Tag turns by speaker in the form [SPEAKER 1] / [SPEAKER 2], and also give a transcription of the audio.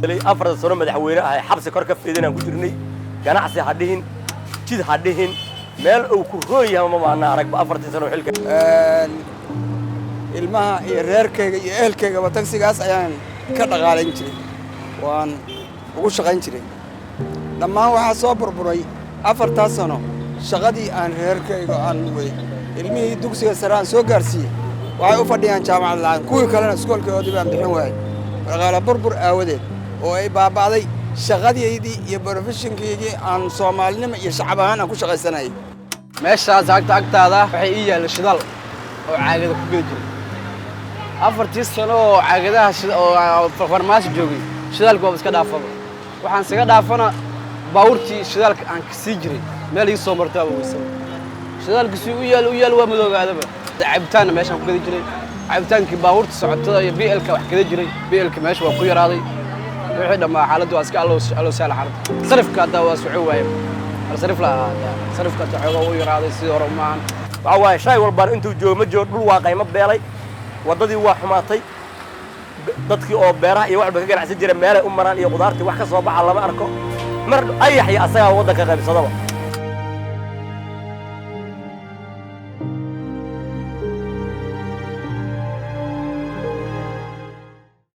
[SPEAKER 1] أفرد سنة مدحوينة هاي حبس كركب في دينا كجرني جناعسي حدهن جد حدهن مال أو كروية ما معنا ركب أفرد سنة وحلك
[SPEAKER 2] ilmaha iyo reerkayga iyo ehelkayga taksigaas ayaan ka dhaqaalayn jiray waan ugu shaqayn jiray dhammaan waxa soo burburay 4 sano shaqadii aan reerkayga aan way ilmihii dugsiga saraan soo gaarsiiyay waxay u fadhiyaan jaamacad la'aan kuwii kalena iskoolkoodii baan bixin waayay dhaqaale burbur aawadeed oo ay baabaaday shaqadeedii iyo professionkeygii aan Soomaalinimo iyo shacab ahaan aan ku shaqaysanay
[SPEAKER 3] meeshaas agtaada waxay ii yaal shidaal oo caagada ku geli jiray 4 sano oo caagadaha oo farmaasi joogay shidaalku waa iska dhaafay waxaan isaga dhaafana baawurtii shidaalka aan ka sii jiray meel ii soo martay oo weysay shidaalku si u yaal waa madoogaadaba cabitaan meeshaan ku geli jiray cabitaankii baawurta socotada iyo BL-ka wax geli jiray BL-ka meesha waa ku yaraaday wixii dhamaa xaaladdu waa iska allo saal xarad sarifka hadda waa soo waayay sarif la sarifka taxooga uu yaraaday sidoo hore maan
[SPEAKER 1] waa shay walba intuu joogo joog dhul waa qaymo beelay wadadii waa xumaatay dadkii oo beeraha iyo waxba ka ganacsan jiray meel ay u maraan iyo qudaartii wax ka soo baxa lama arko mar ayax iyo asaga wadanka qaybsadaba